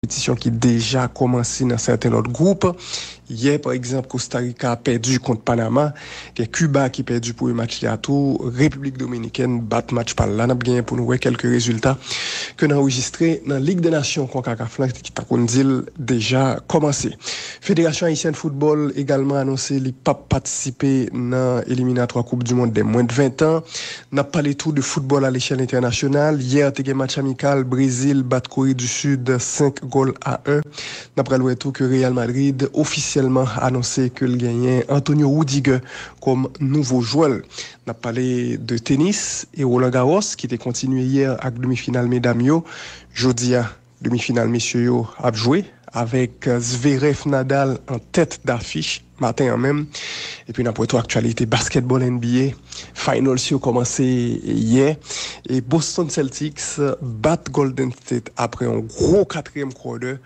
compétition qui déjà commencé dans certains autres groupes. Hier, par exemple, Costa Rica a perdu contre Panama. Il y a Cuba qui a perdu pour le match à tout. République dominicaine bat match par là. On a gagné pour nous voir quelques résultats que nous avons enregistrés dans la Ligue des Nations CONCACAF qui a déjà commencé. Fédération haïtienne de football également annoncé qu'il pas participer dans l'éliminatoire Coupe du Monde des moins de 20 ans. On a parlé tout de football à l'échelle internationale. Hier, il y a un match amical. Brésil bat Corée du Sud 5-1. On a parlé tout que Real Madrid officiellement annoncé que le gagnant Antonio Rudiger comme nouveau joueur. On a parlé de tennis et Roland Garros qui était continué hier avec demi-finale mesdames yo. Jeudi demi-finale messieurs yo a joué avec Zverev Nadal en tête d'affiche matin en même. Et puis n'importe quoi actualité basketball NBA finals qui ont commencé hier et Boston Celtics bat Golden State après un gros quatrième quart-d'heure.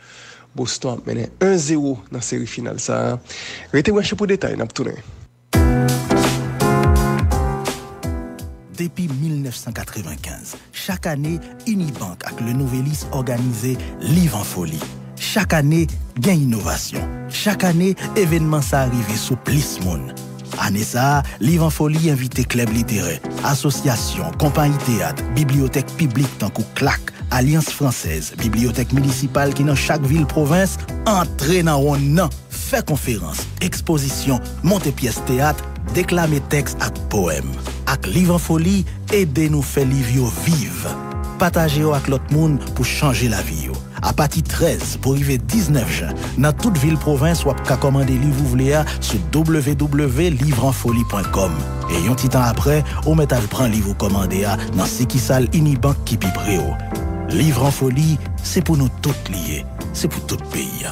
Boston mène 1-0 dans la série finale ça. Restez branchés pour détails n'a tourné. Depuis 1995, chaque année, Unibank avec le Nouvelis organisé Livre en folie. Chaque année, gain innovation. Chaque année, événement ça arrive sous plus monde. Année ça, Livre en folie invité club littéraire, association, compagnie théâtre, bibliothèque publique tant que CLAC, Alliance française, bibliothèque municipale qui dans chaque ville province, entrer dans on fait conférence, exposition, monter pièce théâtre, déclamer texte et poème. Ak Livre en folie, aidez nous faire livre vive. Partagez avec l'autre monde pour changer la vie. À partir 13 pour arriver 19 juin, dans toute ville province, ou à commander livre ouvrier sur www.livrenfolie.com. Et un petit temps après, on met à prendre livre commandé dans Sikisal Unibank qui pibreo. Livre en folie, c'est pour nous toutes liés, c'est pour tout pays.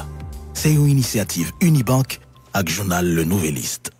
C'est une initiative Unibank avec journal Le Nouvelliste.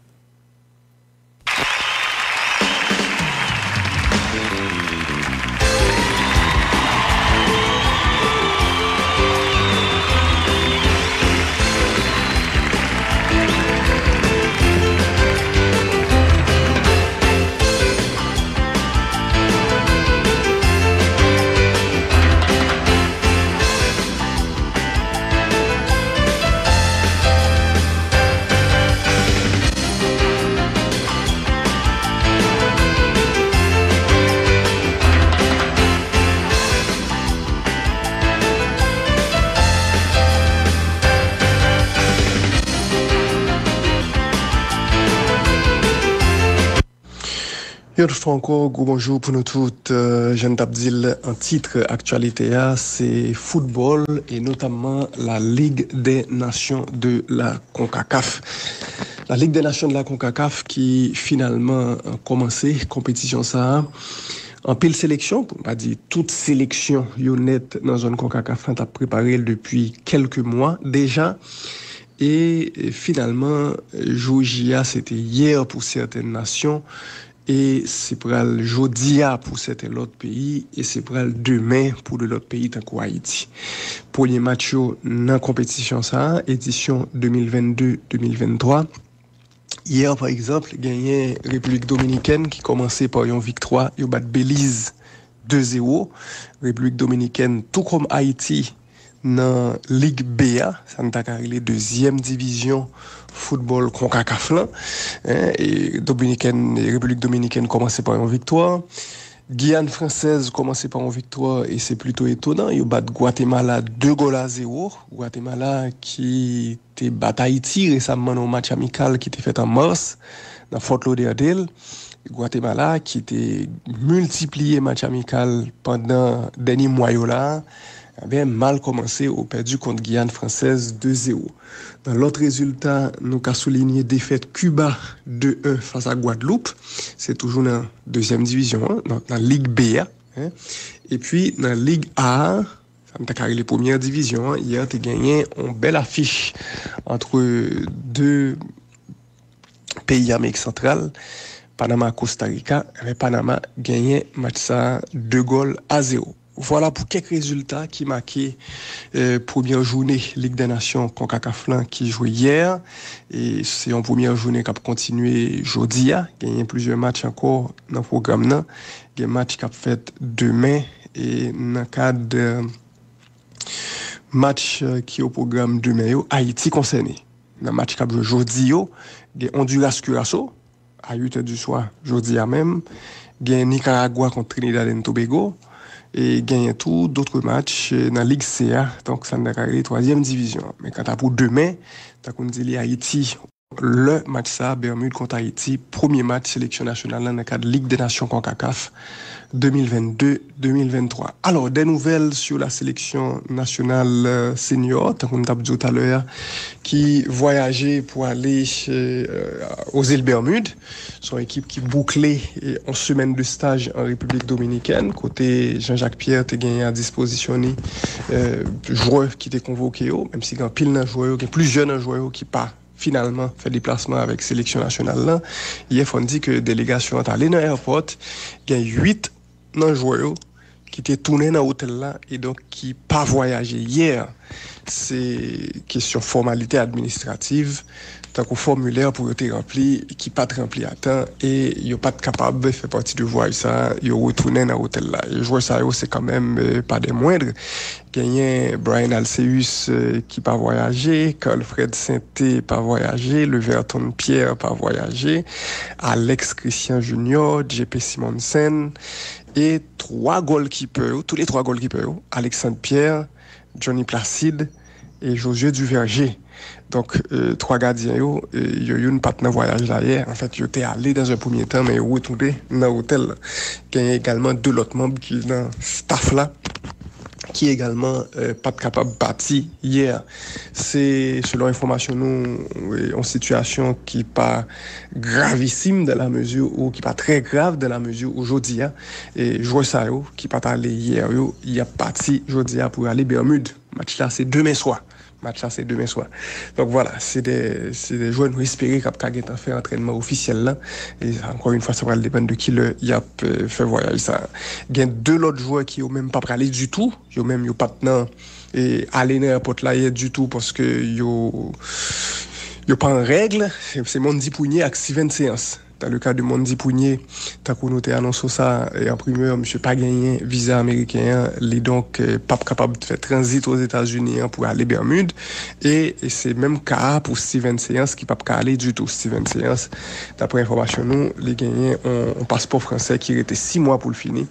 Une fois encore, bonjour pour nous toutes. Jeanne Tabdil, en titre actualité, c'est football et notamment la Ligue des Nations de la CONCACAF. La Ligue des Nations de la CONCACAF qui finalement a commencé, compétition ça, en pile sélection, pour pas dire toute sélection, honnête dans une CONCACAF, on a préparé depuis quelques mois déjà. Et finalement, Georgia, c'était hier pour certaines nations. Et c'est pour le jeudi pour certains autres pays et c'est pour le demain pour l'autre pays tant qu'Haïti. Premier match dans la compétition ça, édition 2022-2023. Hier par exemple, gagné République dominicaine qui commençait par une victoire, ils bat Belize 2-0. République dominicaine tout comme Haïti dans Ligue BA, ça nous a les deuxième division football CONCACAF là, et République dominicaine commençait par une victoire. Guyane française commençait par une victoire et c'est plutôt étonnant. Ils battent Guatemala 2-0. Guatemala qui était battu Haïti récemment dans un match amical qui était fait en mars dans Fort Lauderdale. Guatemala qui était multiplié match amical pendant dernier mois là. Bien mal commencé au perdu contre Guyane française 2-0. Dans l'autre résultat, nous avons souligné défaite Cuba 2-1 face à Guadeloupe. C'est toujours dans la deuxième division, dans la Ligue B. Et puis, dans la Ligue A, ça m'a carré les premières divisions. Hier, tu as gagné une belle affiche entre deux pays d'Amérique centrale, Panama, Costa Rica. Et Panama gagné match ça 2-0. Voilà pour quelques résultats qui marquaient première journée Ligue des Nations CONCACAF qui jouait hier et c'est en première journée qui a continué jeudi. Il y a plusieurs matchs encore dans le programme. Il y a un match qui a fait demain et dans le cadre match qui est au programme demain, Haïti concerné. Dans le match qui a joué aujourd'hui, il y a Honduras Curaçao, à 8h du soir, aujourd'hui même. Il y a Nicaragua contre Trinidad et Tobago. Et il y a tout d'autres matchs dans la Ligue CA, donc ça n'est pas la 3e division. Mais quand tu as pour demain, tu as qu'on dit Haïti. Le match ça, Bermude contre Haïti, premier match sélection nationale dans le cadre de Ligue des Nations CONCACAF 2022-2023. Alors, des nouvelles sur la sélection nationale senior, tant qu'on t'a dit tout à l'heure, qui voyageait pour aller aux îles Bermudes. Son équipe qui bouclait en semaine de stage en République dominicaine. Côté Jean-Jacques Pierre, t'es gagné à dispositionner joueurs qui étaient convoqués, même si il y a pile de joueurs, il y a plus jeunes joueurs qui pas finalement fait déplacement avec sélection nationale là. Hier, on dit que délégation est allée dans l'aéroport, il y a 8 joueurs qui étaient tournés dans l'hôtel là et donc qui pas voyagé hier. C'est question formalité administrative. Tant qu'un formulaire pour être rempli, qui pas rempli à temps et il pas capable de faire partie de voyage ça, il retourner dans l'hôtel là. Et joueur ça c'est quand même pas des moindres. Gagné Brian Alceus qui pas voyagé, Carl-Fred Sainté pas voyagé, Leverton Pierre pas voyagé, Alex Christian Junior, JP Simonsen et 3 goalkeepers, tous les 3 goalkeepers, Alexandre Pierre, Johnny Placide et Josué Duverger. Donc, 3 gardiens, il y a eu une partenaire voyage là hier. En fait, ils étaient allés dans un premier temps, mais ils sont retournés dans l'hôtel. Il y a également 2 autres membres qui sont dans le staff là, qui également pas capable de partir hier. C'est, selon information, nous, en situation qui pas gravissime dans la mesure où, qui pas très grave dans la mesure où aujourd'hui, et joueur ça, qui pas allé hier, il a parti aujourd'hui pour aller Bermude. Match là, c'est demain soir. Match là, c'est demain soir. Donc voilà, c'est des joueurs nous espérer qu'ils ont fait entraînement officiel là. Et encore une fois, ça va dépendre de qui il a fait voyage ça. Il y a 2 autres joueurs qui ont même pas aller du tout. Ils ont même pas et aller dans l'aéroport là hier du tout parce que ils pas en règle. C'est Mondi Pougnier avec Steven Séance. Dans le cas de Mondi Pougnier, t'as connoté annonce ça et en primeur, monsieur pas gagné visa américain, les donc pas capable de faire transit aux États-Unis pour aller Bermude et c'est même cas pour Steven Séance qui pas aller du tout. Steven Séance, d'après information nous, les gagnants ont un passeport français qui était 6 mois pour le finir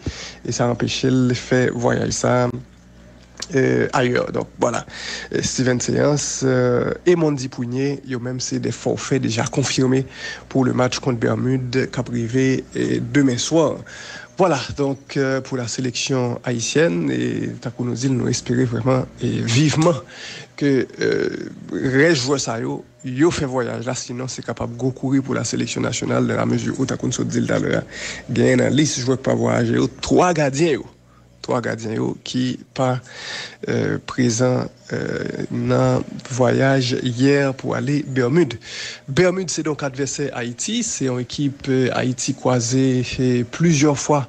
et ça empêchait le faire voyager ça ailleurs. Donc voilà, Steven Séance et Mondi Pougnier, ils ont même c'est des forfaits déjà confirmés pour le match contre Bermude Cap-Privé demain soir. Voilà, donc pour la sélection haïtienne, et Takounozil nous espérait vraiment et vivement que reste joueur ça yo fait voyage là, sinon c'est capable de courir pour la sélection nationale dans la mesure où Takounozil d'ailleurs gagne une liste joueurs pas voyager 3 gardiens 3 gardiens qui pas présent dans voyage hier pour aller Bermude. Bermude c'est donc adversaire Haïti, c'est une équipe Haïti croisée plusieurs fois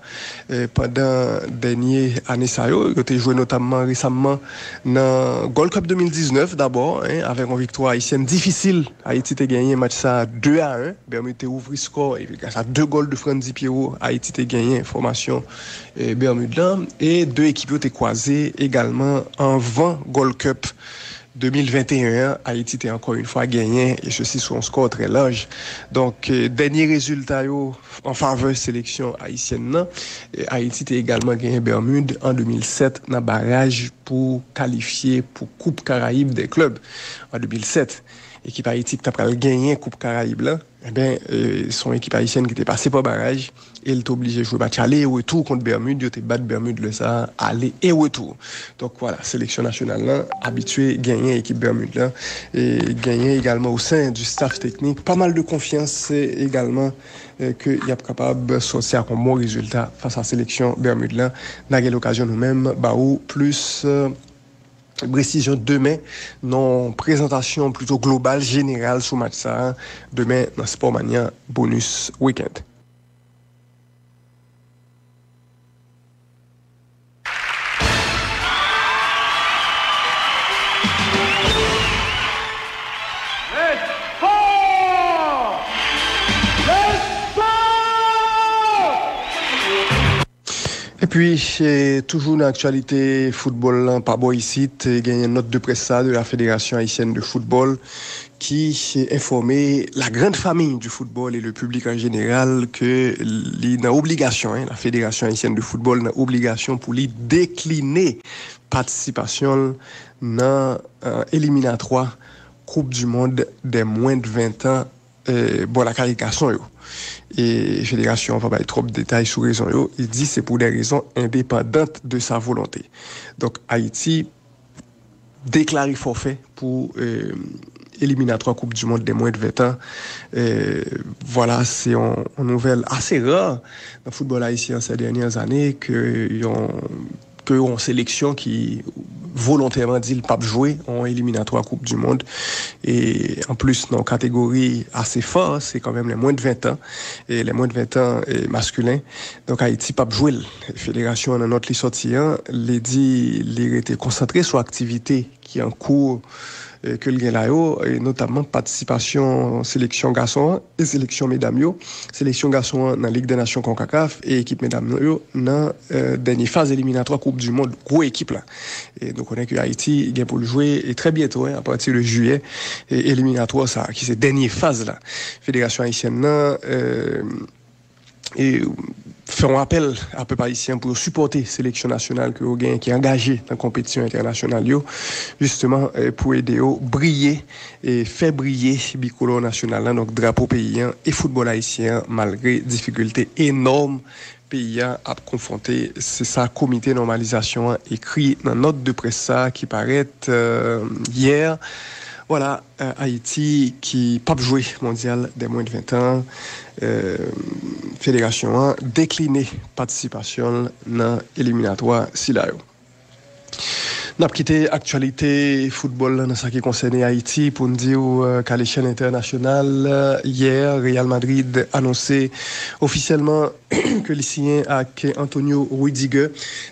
pendant dernier année ça yo, il a joué notamment récemment dans Gold Cup 2019 d'abord avec une victoire haïtienne difficile. Haïti a gagné match ça 2-1. Bermude a ouvert score et grâce à 2 goals de Franzi Pierrot, Haïti a gagné formation Bermude là et 2 équipes ont été croisées également en 20 Gold Cup 2021, Haïti était encore une fois gagné et ceci sur un score très large. Donc, dernier résultat en faveur de sélection haïtienne, non? Haïti était également gagné Bermude en 2007 dans barrage pour qualifier pour Coupe Caraïbe des clubs en 2007. Équipe Haïti qui a gagné Coupe Caraïbe là, son équipe haïtienne qui était passée par barrage, elle était obligée de jouer match aller et retour contre Bermude, il était battu Bermude le ça, aller et retour. Donc voilà, sélection nationale là, habitué gagner équipe Bermude là et gagner également au sein du staff technique, pas mal de confiance également que y a capable de sortir un bon résultat face à la sélection Bermude là. N'a eu l'occasion nous-mêmes baou plus précision demain, non présentation plutôt globale, générale sur match ça. Demain, dans Sportmania Bonus Weekend. Et puis, toujours dans l'actualité football, là, pas bon ici, il y a une note de presse de la Fédération haïtienne de football qui informait la grande famille du football et le public en général que l'obligation, obligation, la Fédération haïtienne de football a obligation pour lui décliner participation dans éliminatoire Coupe du monde des moins de 20 ans. Bon, la qualification, et Fédération va pas trop de détails sur raison, il dit c'est pour des raisons indépendantes de sa volonté. Donc, Haïti déclare forfait pour éliminatoire Coupe du monde des moins de 20 ans. Voilà, c'est une nouvelle assez rare dans le football haïtien ces dernières années qu'on sélection qui volontairement dit le pape jouer en éliminatoire Coupe du monde et en plus dans une catégorie assez forte, c'est quand même les moins de 20 ans et les moins de 20 ans masculins. Donc Haïti pape jouer. La fédération dans notre sortie les dit il était concentré sur activité qui est en cours que le gain là et notamment participation sélection garçon et sélection mesdames sélection garçon dans Ligue des Nations CONCACAF et équipe mesdames dans dernière phase éliminatoire Coupe du monde gros équipe là et donc on est que Haïti gain pour le jouer et très bientôt à partir de juillet et éliminatoire ça qui c'est dernière phase là fédération haïtienne et faire un appel à peuple haïtien pour supporter la sélection nationale qui est engagée dans la compétition internationale justement pour aider à briller et faire briller bicolore national donc drapeau paysan et football haïtien malgré difficultés énormes pays a confronté c'est ça comité normalisation écrit dans note de presse qui paraît hier. Voilà, Haïti qui pas joué mondial des moins de 20 ans, fédération décliné participation dans éliminatoire Silayo. N'a quitté actualité football dans ce qui concerne Haïti pour nous dire qu'à l'échelle internationale hier Real Madrid annoncé officiellement que les signent avec Antonio Rüdiger,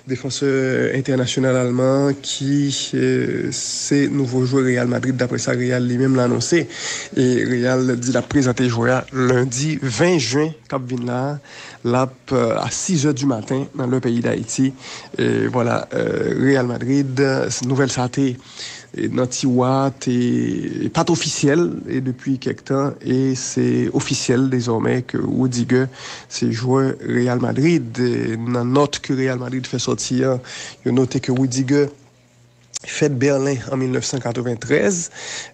défenseur international allemand qui c'est nouveau joueur Real Madrid d'après ça Real lui-même l'a annoncé et Real dit la présenter joueur lundi 20 juin cap vin là à 6h du matin dans le pays d'Haïti et voilà Real Madrid nouvelle santé Nantiwa est pas officiel et depuis quelque temps et c'est officiel désormais que Rüdiger c'est joueur Real Madrid dans note que Real Madrid fait sortir il noté que Rüdiger fait Berlin en 1993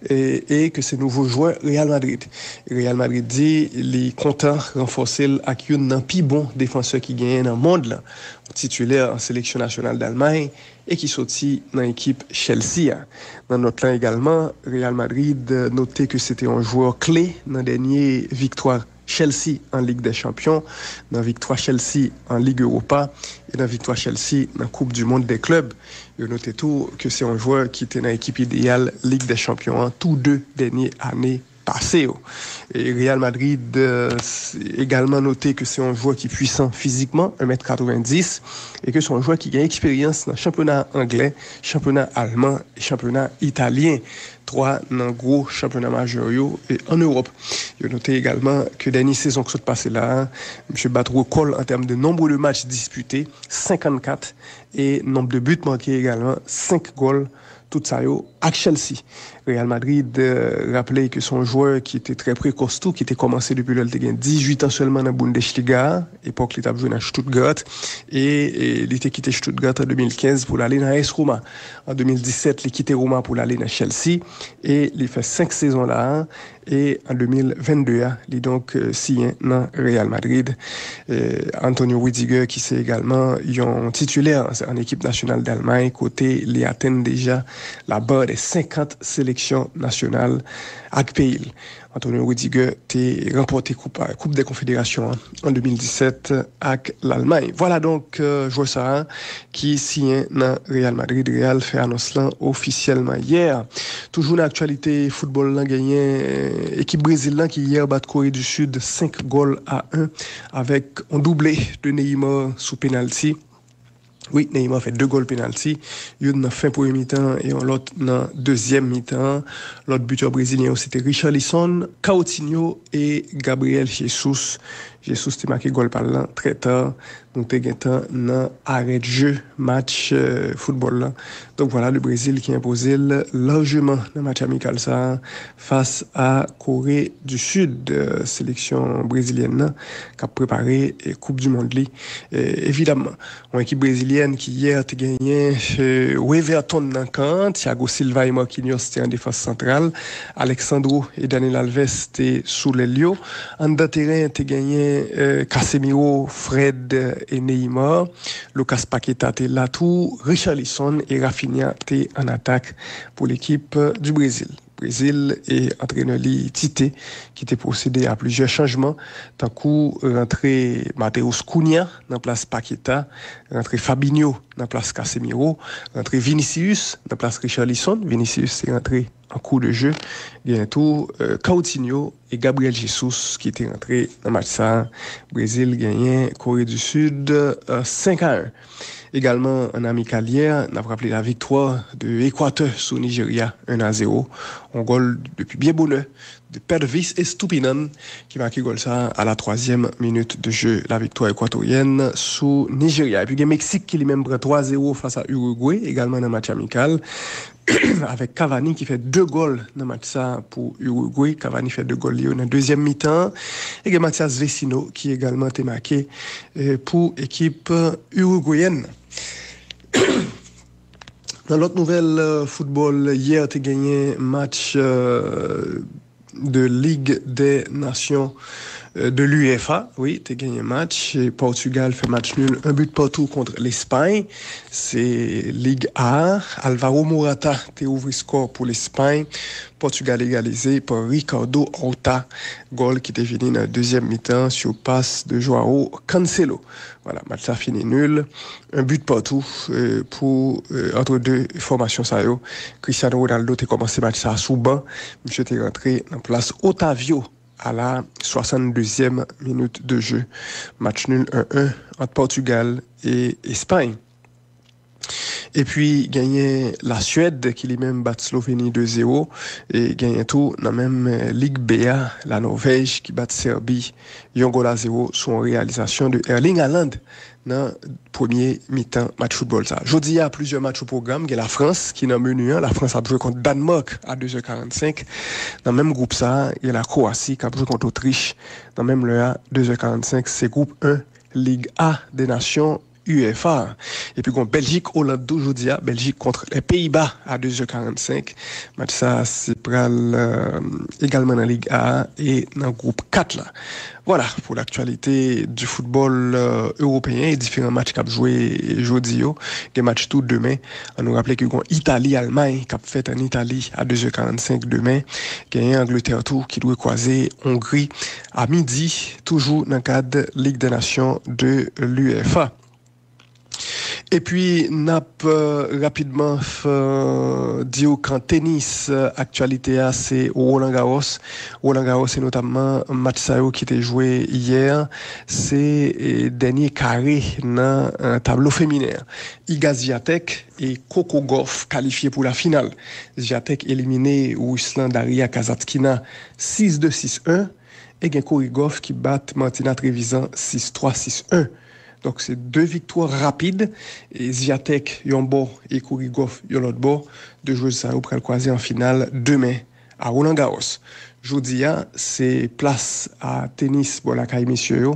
et que c'est nouveau joueur Real Madrid. Real Madrid dit il est content renforcer avec un plus bon défenseur qui gagne dans le monde là, titulaire en sélection nationale d'Allemagne et qui sorti dans l'équipe Chelsea. Dans notre plan également, Real Madrid notait que c'était un joueur clé dans la dernière victoire Chelsea en Ligue des Champions, dans la victoire Chelsea en Ligue Europa et dans la victoire Chelsea dans la Coupe du Monde des clubs. Il notait tout que c'est un joueur qui était dans l'équipe idéale Ligue des Champions tous deux dernières années passées. Et Real Madrid également noté que c'est un joueur qui est puissant physiquement, 1m90, et que c'est un joueur qui gagne expérience dans le championnat anglais, championnat allemand et championnat italien. 3 dans gros championnat majeur et en Europe. Il a noté également que dernière saison que ça passé là, M. bat record en termes de nombre de matchs disputés, 54 et nombre de buts marqués également, 5 goals tout ça à Chelsea. Real Madrid rappelait que son joueur qui était très précoce tout, qui était commencé depuis le 18 ans seulement dans la Bundesliga, époque il a joué à Stuttgart et il était quitté Stuttgart en 2015 pour aller dans AS Roma. En 2017, il a quitté Roma pour aller dans Chelsea et il fait 5 saisons là et en 2022, il est donc signé dans Real Madrid. Antonio Rüdiger qui c'est également un titulaire en équipe nationale d'Allemagne, côté il atteint déjà la barre des 50 sélections nationales avec pays. Antonio Rüdiger a remporté Coupe des Confédérations en 2017 avec l'Allemagne. Voilà donc joueur ça qui signe dans Real Madrid. Real fait annonce là officiellement hier. Toujours dans l'actualité football là gagné équipe brésilienne qui hier bat Corée du Sud 5 goals à 1 avec un doublé de Neymar sous penalty. Oui, Neymar fait 2 goals penalty, une dans fin premier mi-temps et l'autre dans deuxième mi-temps. L'autre buteur brésilien c'était Richarlison, Coutinho et Gabriel Jesus. Jesus te marqué goal par là très tard. Donc te gagnant dans arrêt de jeu match football là. Donc voilà le Brésil qui impose largement le match amical ça face à Corée du Sud, sélection brésilienne qui a préparé Coupe du Monde li. Évidemment, une équipe brésilienne qui hier a gagné Weverton dans camp, Thiago Silva et Marquinhos étaient en défense centrale, Alexandro et Daniel Alves étaient sous l'Elio. En de terrain, a gagné Casemiro, Fred et Neymar, Lucas Paqueta était là tout, Richarlison et Rafinha étaient en attaque pour l'équipe du Brésil. Brésil et entraîneur Tite qui était procédé à plusieurs changements. Tant coup rentré Mateus Cunha dans place Paqueta, rentré Fabinho dans place Casemiro, rentré Vinicius dans place Richarlison. Vinicius est rentré en cours de jeu. Bientôt Coutinho et Gabriel Jesus qui étaient rentrés dans le match ça. Brésil gagnait Corée du Sud 5-1. Également, en amical hier, on a rappelé la victoire de l'Équateur sur Nigeria 1-0. On goal depuis bien bonheur de Pervis et Stupinan qui marque goal ça à la 3e minute de jeu. La victoire équatorienne sous Nigeria. Et puis, il y a Mexique qui lui-même prend 3-0 face à Uruguay, également dans un match amical. Avec Cavani qui fait 2 goals dans le match ça pour Uruguay. Cavani fait 2 goals dans la deuxième mi-temps. Et il y a Mathias Vecino qui également été marqué pour l'équipe uruguayenne. Dans l'autre nouvelle football, hier, tu as gagné match de Ligue des Nations de l'UEFA. Oui, tu as gagné un match. Et Portugal fait match nul, un but partout contre l'Espagne. C'est Ligue A. Alvaro Morata t'a ouvert score pour l'Espagne. Portugal égalisé par Ricardo Horta. Goal qui était fini dans la deuxième mi-temps sur passe de Joao Cancelo. Voilà, match ça fini nul. Un but partout pour entre deux formations ça yo. Cristiano Ronaldo t'a commencé match ça sous banc. Monsieur t'est rentré en place Otavio à la 62e minute de jeu. Match nul 1-1 entre Portugal et Espagne. Et puis, gagné la Suède, qui lui-même bat Slovénie 2-0. Et gagné tout dans la même Ligue BA, la Norvège, qui bat Serbie, 1-0, sur réalisation de Erling Haaland dans le premier mi-temps match football. Jeudi, il y a plusieurs matchs au programme. Il y a la France, qui est dans le menu 1. La France a joué contre Danemark à 2h45. Dans le même groupe, il y a la Croatie, qui a joué contre Autriche. Dans le même le A, 2h45. C'est groupe 1, Ligue A des Nations, UEFA. Et puis, Belgique, Hollande d'aujourd'hui, Belgique contre les Pays-Bas à 2h45. Match ça, c'est également dans la Ligue A et dans le groupe 4 là. Voilà pour l'actualité du football européen et différents matchs qu'a joué aujourd'hui. Des matchs tout demain. On nous rappelle que Italie-Allemagne qu'a fait en Italie à 2h45 demain. Il y a Angleterre tout qui doit croiser Hongrie à midi, toujours dans le cadre Ligue des Nations de l'UEFA. Et puis, nap rapidement dit qu'en tennis, actualité c'est Roland Garros. Roland Garros, c'est notamment un match qui était joué hier. C'est dernier carré dans un tableau féminin. Iga Swiatek et Coco Gauff qualifiés pour la finale. Swiatek éliminé Ruslan Daria Kazatkina 6-2, 6-1. Et Coco Gauff qui bat Martina Trevisan 6-3, 6-1. Donc, c'est 2 victoires rapides. Et Swiatek, yon bord, et Kourigov, yon l'autre bord. 2 joueurs ça, pour le croiser en finale demain à Roland Garros. Jeudi, c'est place à tennis pour la caille messieurs.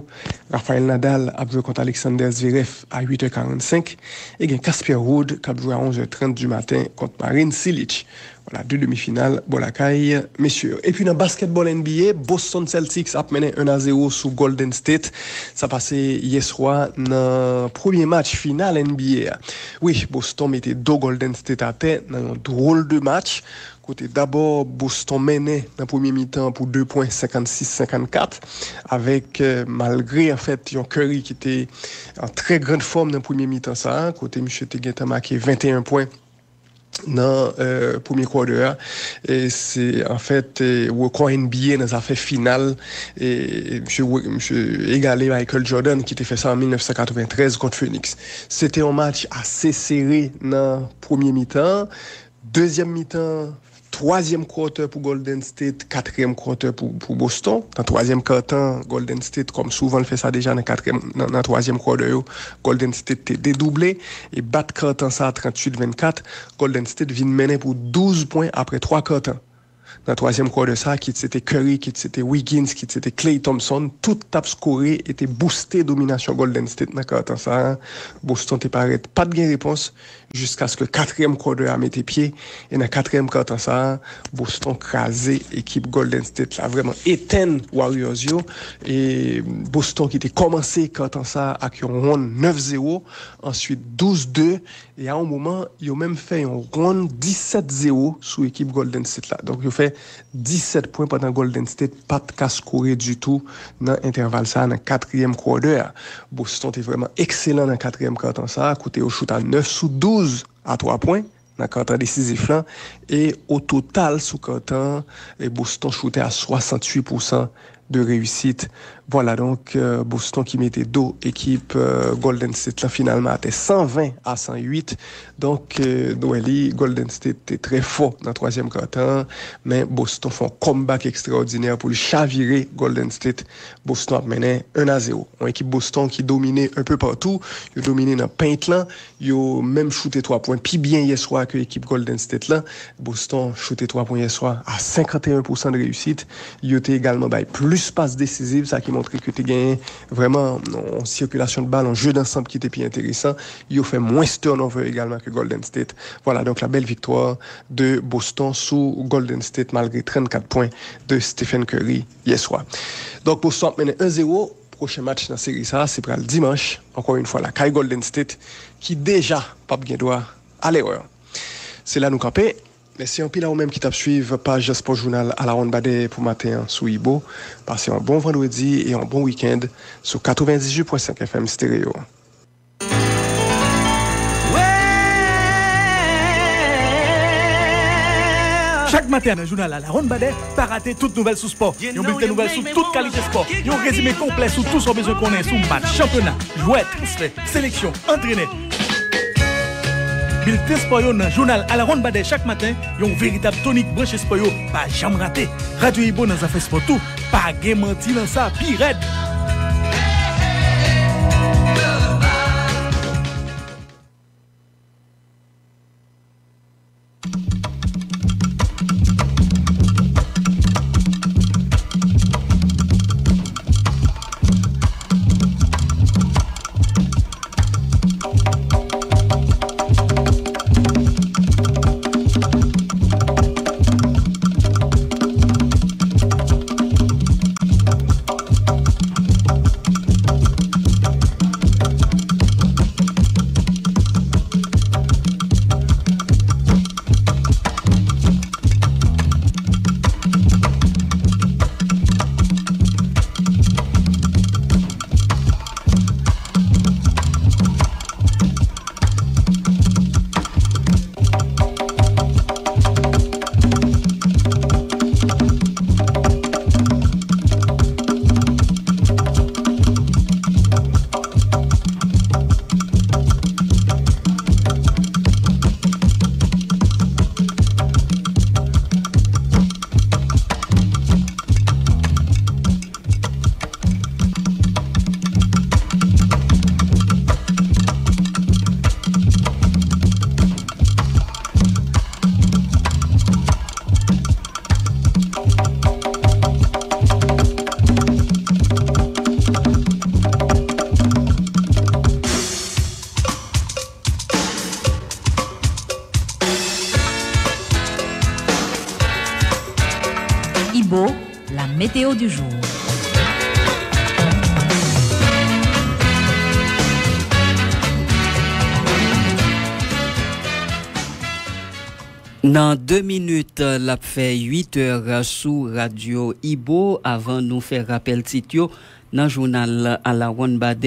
Rafael Nadal a joué contre Alexander Zverev à 8h45. Et Casper Ruud qui a joué à 11h30 du matin contre Marin Cilic. Voilà, 2 demi-finales pour la caille messieurs. Et puis dans basketball NBA, Boston Celtics a mené 1-0 sous Golden State. Ça passait hier soir dans le premier match final NBA. Oui, Boston mettait 2 Golden State à tête dans un drôle de match. Côté d'abord, Boston menait dans le premier mi-temps pour 2 points 56-54 avec malgré en fait un Curry qui était en très grande forme dans le premier mi-temps ça. Côté M. Teguet a marqué 21 points dans premier quart et c'est en fait record NBA dans affaire finale et monsieur égalé Michael Jordan qui était fait ça en 1993 contre Phoenix. C'était un match assez serré dans premier mi-temps, deuxième mi-temps troisième quarter pour Golden State, quatrième quarter pour Boston. Dans troisième quart-temps, Golden State, comme souvent le fait ça déjà dans troisième quarter, Golden State est dédoublé et bat quart-temps ça à 38-24. Golden State vient mener pour 12 points après 3 quart-temps. Dans le troisième quart de ça, qui c'était Curry, qui c'était Wiggins, qui c'était Klay Thompson, tout tape scoré était boosté domination Golden State dans le ça. Boston t'est paraît pas de gain réponse jusqu'à ce que quatrième quart a mis pied et dans le quatrième quart ça, Boston crasé équipe Golden State là vraiment éteint Warriors yo et Boston qui était commencé quart ça avec un round 9-0, ensuite 12-2 et à un moment, ils ont même fait un round 17-0 sous équipe Golden State là. Donc ils ont fait 17 points pendant Golden State, pas de casse scoré du tout dans l'intervalle ça, dans le quatrième quarter. Boston était vraiment excellent dans le quatrième quart-temps ça, côté au shoot à 9/12 à 3 points dans le quart-temps décisif là, et au total sous quart-temps, Boston shootait à 68% de réussite. Voilà donc Boston qui mettait dos équipe Golden State là finalement était 120-108. Donc Golden State est très fort dans le troisième quart-temps, mais Boston font un comeback extraordinaire pour le chavirer Golden State. Boston a mené 1-0. Une équipe Boston qui dominait un peu partout, ils dominé dans paint là, ils ont même shooté 3 points puis bien hier soir que l'équipe Golden State là. Boston shooté 3 points hier soir à 51% de réussite. Ils ont également plus passes décisives, ça qui montrait que tu gagné vraiment en circulation de balle, en jeu d'ensemble qui était plus intéressant. Ils ont fait moins turnover également que Golden State. Voilà donc la belle victoire de Boston sous Golden State malgré 34 points de Stephen Curry hier soir. Donc Boston mène 1-0. Prochain match dans la série ça, c'est pour le dimanche. Encore une fois la Kai Golden State qui déjà pas bien droit à l'erreur. C'est là nous camper. Merci un pile à vous-même qui t'a suivre page Sport Journal à la ronde badé pour matin sous Ibo. Passez un bon vendredi et un bon week-end sur 98.5 FM stéréo. Chaque matin dans le journal à la ronde badé, pas rater toute nouvelle sous sport. Yon bulletin nouvelle sous toute qualité sport. Yon résumé complet sous tout son besoin qu'on ait sous match, championnat, jouet, transfert, sélection, entraîné. Bulletin sport dans le journal à la ronde badé chaque matin, yon véritable tonique branché sport pas jamais raté. Radio Ibo dans affaires sport tout, pas game menti dans ça, pire raide. Ibo, la météo du jour. Dans 2 minutes, la fait 8 heures sous Radio Ibo avant nous faire rappel titio dans journal à la Ronde Badé.